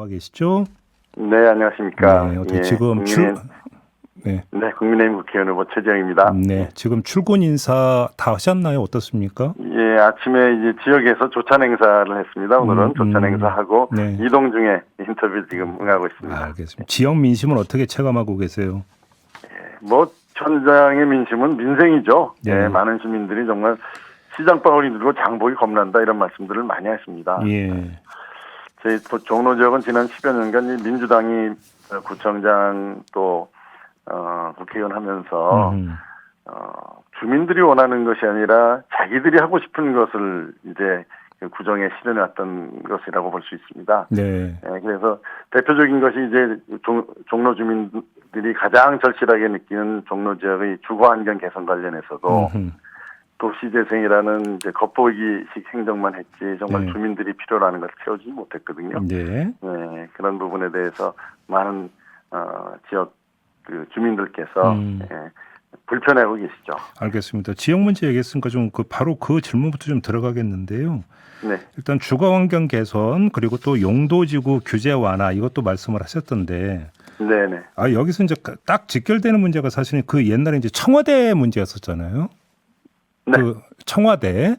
나와 계시죠? 네, 안녕하십니까. 네, 어떻게 예, 지금 네, 국민의힘 국회의원 후보 최재형입니다. 네, 지금 출근 인사 다 하셨나요? 어떻습니까? 예, 아침에 이제 지역에서 조찬 행사를 했습니다. 오늘은 조찬 행사하고 네. 이동 중에 인터뷰 지금 응하고 있습니다. 알겠습니다. 지역 민심은 어떻게 체감하고 계세요? 뭐 현장의 민심은 민생이죠. 네. 예, 많은 시민들이 정말 시장바구니 들고 장보기 겁난다 이런 말씀들을 많이 했습니다. 예, 저희 종로 지역은 지난 10여 년간 이 민주당이 구청장 또 국회의원 하면서 주민들이 원하는 것이 아니라 자기들이 하고 싶은 것을 이제 구정에 실현해왔던 것이라고 볼 수 있습니다. 네, 그래서 대표적인 것이 이제 종로 주민들이 가장 절실하게 느끼는 종로 지역의 주거 환경 개선 관련해서도 도시재생이라는 이제 겉보기식 행정만 했지 정말 네. 주민들이 필요로 하는 것을 채워주지 못했거든요. 네, 네, 그런 부분에 대해서 많은 지역 그 주민들께서 불편해하고 계시죠. 알겠습니다. 지역 문제 얘기했으니까 좀 바로 그 질문부터 좀 들어가겠는데요. 네, 일단 주거 환경 개선 그리고 또 용도지구 규제 완화 이것도 말씀을 하셨던데. 네, 네. 여기서 이제 딱 직결되는 문제가 사실은 그 옛날에 이제 청와대 문제였었잖아요. 네. 그 청와대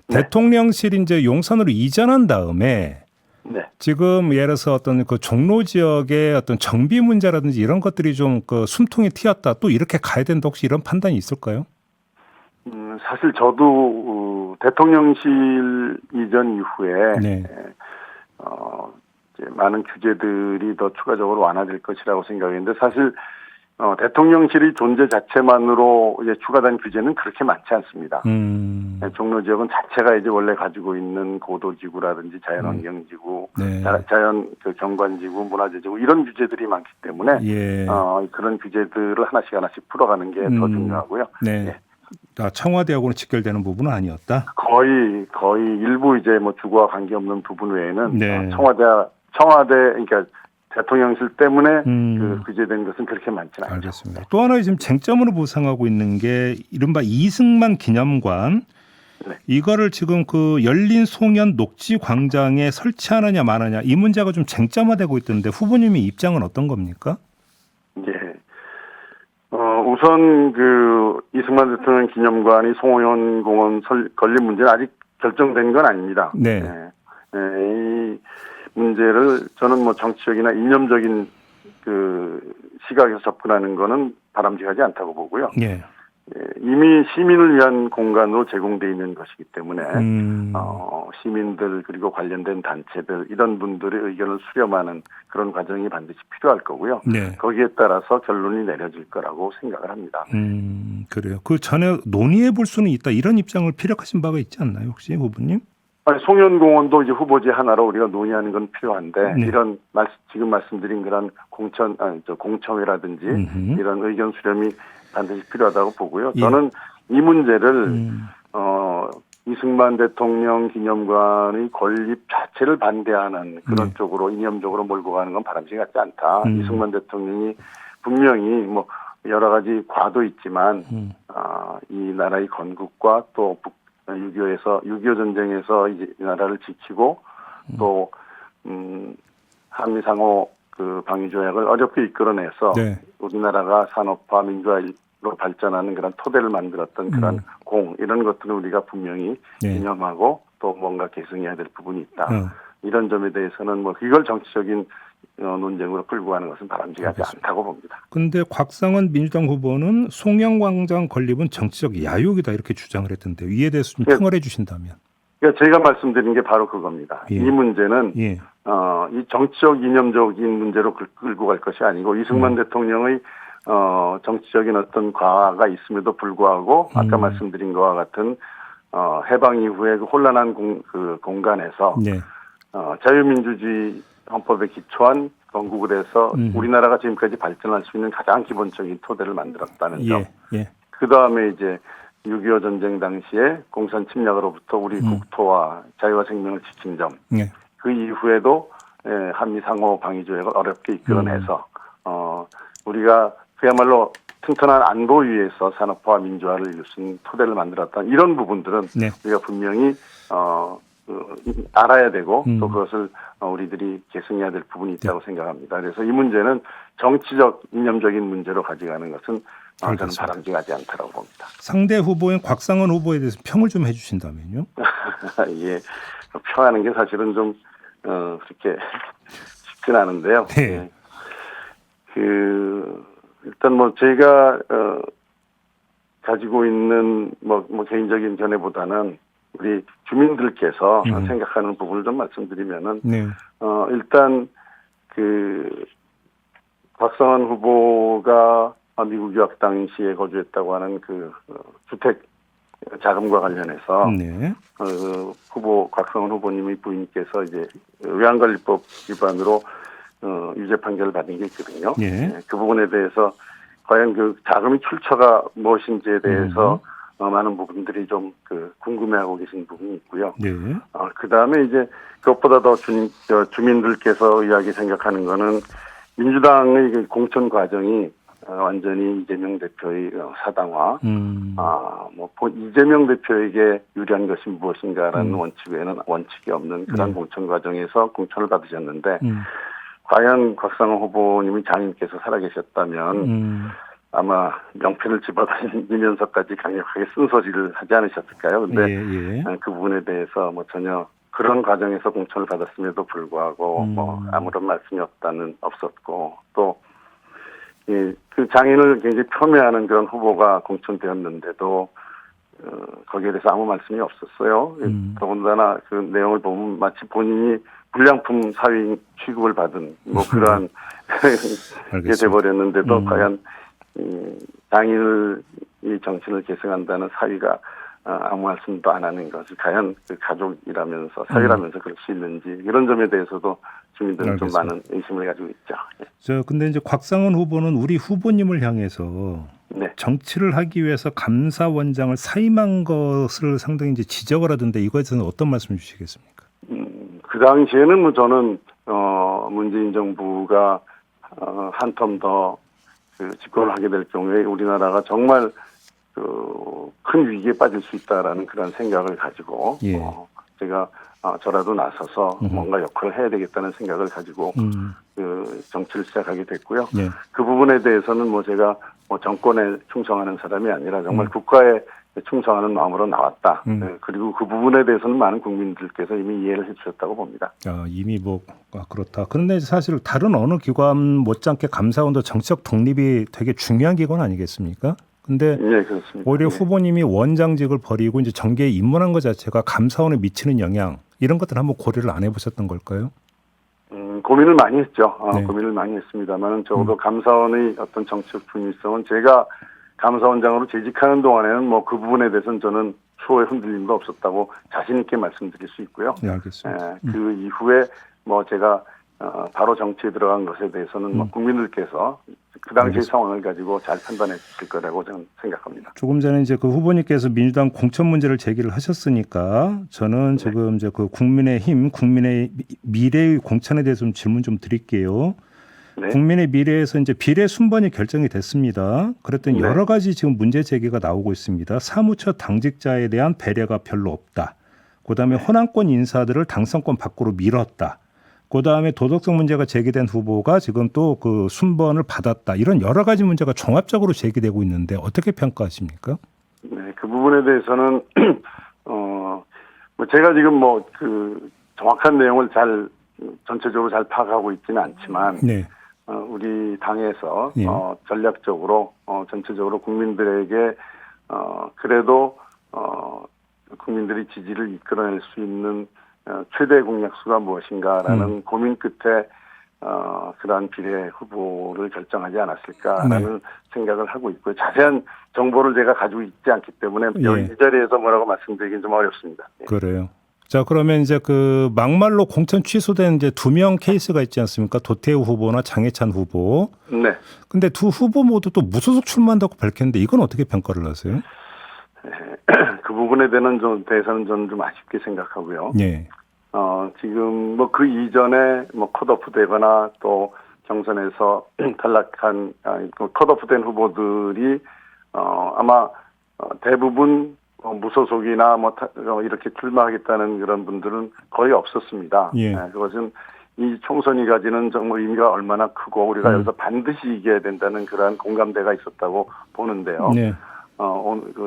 네. 대통령실 이제 용산으로 이전한 다음에 네. 지금 예를 들어서 어떤 그 종로 지역의 어떤 정비 문제라든지 이런 것들이 좀 그 숨통이 튀었다 또 이렇게 가야 된다 혹시 이런 판단이 있을까요? 사실 저도 대통령실 이전 이후에 네. 이제 많은 규제들이 더 추가적으로 완화될 것이라고 생각했는데 사실 대통령실의 존재 자체만으로 이제 추가된 규제는 그렇게 많지 않습니다. 종로 지역은 자체가 이제 원래 가지고 있는 고도지구라든지 자연환경지구, 네. 자연 그 경관지구, 문화재지구 이런 규제들이 많기 때문에 예. 그런 규제들을 하나씩 풀어가는 게 더 중요하고요. 네. 예. 청와대하고는 직결되는 부분은 아니었다. 거의 일부 이제 뭐 주거와 관계없는 부분 외에는 네. 청와대 그러니까 대통령실 때문에 그 규제된 것은 그렇게 많지는 않죠. 알겠습니다. 또 하나 지금 쟁점으로 부상하고 있는 게 이른바 이승만 기념관. 네. 이거를 지금 그 열린 송년 녹지 광장에 설치하느냐 마느냐 이 문제가 좀 쟁점화되고 있던데 후보님의 입장은 어떤 겁니까? 예. 우선 그 이승만 대통령 기념관이 송호연 공원 건립 문제는 아직 결정된 건 아닙니다. 네. 이 문제를 저는 뭐 정치적이나 이념적인 그 시각에서 접근하는 거는 바람직하지 않다고 보고요. 예. 이미 시민을 위한 공간으로 제공되어 있는 것이기 때문에 시민들 그리고 관련된 단체들 이런 분들의 의견을 수렴하는 그런 과정이 반드시 필요할 거고요. 네. 거기에 따라서 결론이 내려질 거라고 생각을 합니다. 그래요. 그 전에 논의해 볼 수는 있다 이런 입장을 피력하신 바가 있지 않나요, 혹시 후보님? 아니, 송년공원도 이제 후보지 하나로 우리가 논의하는 건 필요한데 네. 이런 지금 말씀드린 그런 공청회라든지 이런 의견 수렴이 반드시 필요하다고 보고요. 예. 저는 이 문제를 이승만 대통령 기념관의 건립 자체를 반대하는 그런 쪽으로 이념적으로 몰고 가는 건 바람직하지 같지 않다. 이승만 대통령이 분명히 뭐 여러 가지 과도 있지만 이 나라의 건국과 또 6.25 전쟁에서 이제 이 나라를 지키고 또 한미 상호 그 방위 조약을 어렵게 이끌어내서 네. 우리나라가 산업화 민주화로 발전하는 그런 토대를 만들었던 그런 이런 것들은 우리가 분명히 네. 기념하고 또 뭔가 계승해야 될 부분이 있다. 이런 점에 대해서는 뭐 이걸 정치적인 논쟁으로 끌고 가는 것은 바람직하지 않다고 봅니다. 그런데 곽상원 민주당 후보는 송년광장 건립은 정치적 야욕이다 이렇게 주장을 했던데 이에 대해서 좀 평을 해주신다면. 그러니까 제가 말씀드린 게 바로 그겁니다. 예. 이 문제는 예. 이 정치적 이념적인 문제로 끌고 갈 것이 아니고 이승만 대통령의 정치적인 어떤 과가 있음에도 불구하고 아까 말씀드린 것과 같은 해방 이후에 그 혼란한 공간에서 네. 자유민주주의 헌법에 기초한 건국을 해서 우리나라가 지금까지 발전할 수 있는 가장 기본적인 토대를 만들었다는 점. 예. 그 다음에 이제 6.25 전쟁 당시에 공산 침략으로부터 우리 국토와 자유와 생명을 지킨 점. 예. 그 이후에도 한미 상호 방위 조약을 어렵게 이끌어내서 우리가 그야말로 튼튼한 안보 위에서 산업화와 민주화를 이룰 수 있는 토대를 만들었던 이런 부분들은 네. 우리가 분명히 알아야 되고 또 그것을 우리들이 계승해야 될 부분이 있다고 생각합니다. 그래서 이 문제는 정치적 이념적인 문제로 가져가는 것은 저는 바람직하지 않다고 봅니다. 상대 후보인 곽상원 후보에 대해서 평을 좀 해주신다면요? 예, 평하는 게 사실은 좀 그렇게 쉽진 않은데요. 네. 예. 일단 뭐 제가 가지고 있는 뭐 개인적인 견해보다는 우리 주민들께서 생각하는 부분을 좀 말씀드리면은 네. 일단 곽상원 후보가 미국 유학 당시에 거주했다고 하는 주택 자금과 관련해서 네. 곽상원 후보님의 부인께서 이제 외환관리법 위반으로 유죄 판결을 받은 게 있거든요. 네. 그 부분에 대해서 과연 그 자금의 출처가 무엇인지에 대해서 많은 부분들이 좀 궁금해하고 계신 부분이 있고요. 네. 그 다음에 이제 그것보다 더 주민들께서 이야기 생각하는 거는 민주당의 공천 과정이 완전히 이재명 대표의 사당화, 이재명 대표에게 유리한 것이 무엇인가라는 원칙 외에는 원칙이 없는 그런 공천 과정에서 공천을 받으셨는데, 과연 곽상원 후보님이 장인께서 살아계셨다면 아마 명패를 집어다니면서까지 강력하게 쓴소리를 하지 않으셨을까요? 근데 그 부분에 대해서 전혀 그런 과정에서 공천을 받았음에도 불구하고 아무런 말씀이 없었고 또 그 장인을 굉장히 폄훼하는 그런 후보가 공천되었는데도 거기에 대해서 아무 말씀이 없었어요. 더군다나 그 내용을 보면 마치 본인이 불량품 사위 취급을 받은 그러한 게 돼버렸는데도 과연 장인의 정신을 계승한다는 사위가 아무 말씀도 안 하는 것이 과연 그 가족이라면서 사위라면서 그럴 수 있는지 이런 점에 대해서도 주민들은 좀 많은 의심을 가지고 있죠. 근데 이제 곽상원 후보는 우리 후보님을 향해서 정치를 하기 위해서 감사원장을 사임한 것을 상당히 이제 지적을 하던데 이거에 대해서는 어떤 말씀 주시겠습니까? 그 당시에는 저는 문재인 정부가 한 텀 더 집권을 하게 될 경우에 우리나라가 정말 큰 위기에 빠질 수 있다라는 그런 생각을 가지고 제가 저라도 나서서 뭔가 역할을 해야 되겠다는 생각을 가지고 정치를 시작하게 됐고요. 그 부분에 대해서는 제가 정권에 충성하는 사람이 아니라 정말 국가에 충성하는 마음으로 나왔다. 그리고 그 부분에 대해서는 많은 국민들께서 이미 이해를 해주셨다고 봅니다. 이미 그렇다. 그런데 사실 다른 어느 기관 못지않게 감사원도 정치적 독립이 되게 중요한 기관 아니겠습니까? 근데 그렇습니다. 오히려 후보님이 원장직을 버리고 이제 정계에 입문한 것 자체가 감사원에 미치는 영향 이런 것들 한번 고려를 안 해보셨던 걸까요? 고민을 많이 했죠. 고민을 많이 했습니다만 적어도 감사원의 어떤 정치적 중립성은 제가 감사원장으로 재직하는 동안에는 그 부분에 대해서는 저는 초의 흔들림도 없었다고 자신 있게 말씀드릴 수 있고요. 네, 알겠습니다. 그 이후에 제가 바로 정치에 들어간 것에 대해서는 국민들께서 그 당시의 상황을 가지고 잘 판단해 주실 거라고 저는 생각합니다. 조금 전에 이제 그 후보님께서 민주당 공천 문제를 제기를 하셨으니까 저는 지금 이제 그 국민의힘, 국민의 미래의 공천에 대해서 좀 질문 좀 드릴게요. 국민의 미래에서 이제 비례 순번이 결정이 됐습니다. 그랬더니 여러 가지 지금 문제 제기가 나오고 있습니다. 사무처 당직자에 대한 배려가 별로 없다. 그다음에 호남권 인사들을 당선권 밖으로 밀었다. 그다음에 도덕성 문제가 제기된 후보가 지금 또 그 순번을 받았다. 이런 여러 가지 문제가 종합적으로 제기되고 있는데 어떻게 평가하십니까? 네, 그 부분에 대해서는 제가 지금 정확한 내용을 전체적으로 잘 파악하고 있지는 않지만 우리 당에서 전략적으로 전체적으로 국민들에게 그래도 국민들이 지지를 이끌어낼 수 있는 최대 공약수가 무엇인가라는 고민 끝에 그러한 비례 후보를 결정하지 않았을까라는 생각을 하고 있고요. 자세한 정보를 제가 가지고 있지 않기 때문에 이 자리에서 뭐라고 말씀드리긴 좀 어렵습니다. 그래요. 자, 그러면 이제 그 막말로 공천 취소된 이제 2명 케이스가 있지 않습니까? 도태우 후보나 장해찬 후보. 근데 두 후보 모두 또 무소속 출마한다고 밝혔는데 이건 어떻게 평가를 하세요? 그 부분에 대해서는 저는 좀 아쉽게 생각하고요. 지금 그 이전에 컷오프 되거나 또 경선에서 탈락한 컷오프 된 후보들이 아마 대부분 무소속이나 이렇게 출마하겠다는 그런 분들은 거의 없었습니다. 예. 그것은 이 총선이 가지는 정말 의미가 얼마나 크고 우리가 여기서 반드시 이겨야 된다는 그러한 공감대가 있었다고 보는데요. 네.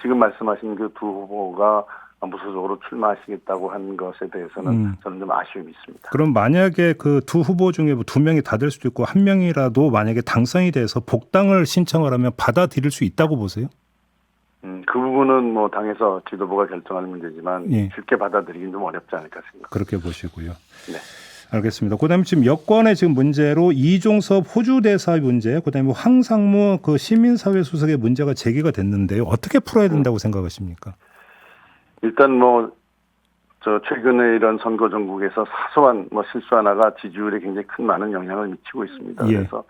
지금 말씀하신 그 두 후보가 무소속으로 출마하시겠다고 한 것에 대해서는 저는 좀 아쉬움이 있습니다. 그럼 만약에 그 두 후보 중에 뭐 2명이 다 될 수도 있고 1명이라도 만약에 당선이 돼서 복당을 신청을 하면 받아들일 수 있다고 보세요? 그 부분은 뭐 당에서 지도부가 결정하는 문제지만 예. 쉽게 받아들이긴 좀 어렵지 않을까 생각합니다. 그렇게 보시고요. 네. 알겠습니다. 그다음에 지금 여권의 지금 문제로 이종섭 호주 대사 문제, 그다음에 황상무 그 시민사회 수석의 문제가 제기가 됐는데요. 어떻게 풀어야 된다고 생각하십니까? 일단 최근에 이런 선거 전국에서 사소한 실수 하나가 지지율에 굉장히 큰 많은 영향을 미치고 있습니다. 예. 그래서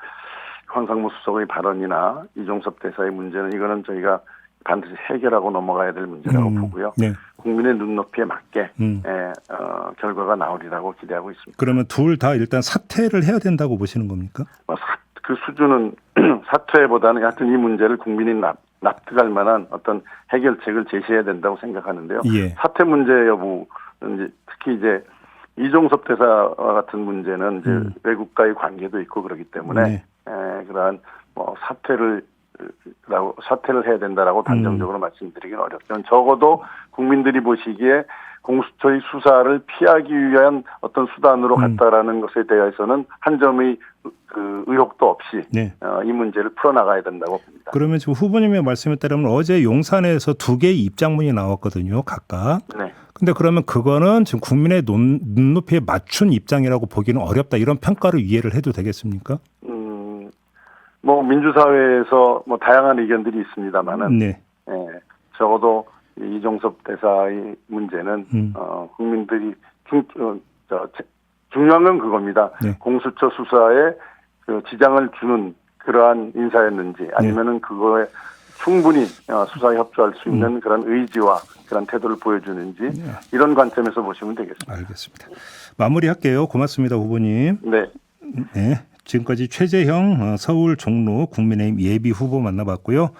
황상무 수석의 발언이나 이종섭 대사의 문제는 이거는 저희가 반드시 해결하고 넘어가야 될 문제라고 보고요. 네. 국민의 눈높이에 맞게 결과가 나오리라고 기대하고 있습니다. 그러면 둘 다 일단 사퇴를 해야 된다고 보시는 겁니까? 그 수준은 사퇴보다는 하여튼 이 문제를 국민이 납득할 만한 어떤 해결책을 제시해야 된다고 생각하는데요. 예. 사퇴 문제 여부, 특히 이제 이종섭 대사와 같은 문제는 이제 외국과의 관계도 있고 그렇기 때문에 네. 그러한 사퇴를 해야 된다라고 단정적으로 말씀드리긴 어렵지만 적어도 국민들이 보시기에 공수처의 수사를 피하기 위한 어떤 수단으로 갔다라는 것에 대해서는 한 점의 그 의혹도 없이 네. 이 문제를 풀어나가야 된다고 봅니다. 그러면 지금 후보님의 말씀에 따르면 어제 용산에서 2개의 입장문이 나왔거든요, 각각. 네. 근데 그러면 그거는 지금 국민의 눈높이에 맞춘 입장이라고 보기는 어렵다. 이런 평가를 이해를 해도 되겠습니까? 민주사회에서 다양한 의견들이 있습니다만은, 네. 적어도 이종섭 대사의 문제는, 국민들이 중요한 건 그겁니다. 네. 공수처 수사에 그 지장을 주는 그러한 인사였는지 아니면은 그거에 충분히 수사에 협조할 수 있는 그런 의지와 그런 태도를 보여주는지 이런 관점에서 보시면 되겠습니다. 알겠습니다. 마무리할게요. 고맙습니다, 후보님. 네. 네. 지금까지 최재형 서울 종로 국민의힘 예비 후보 만나봤고요.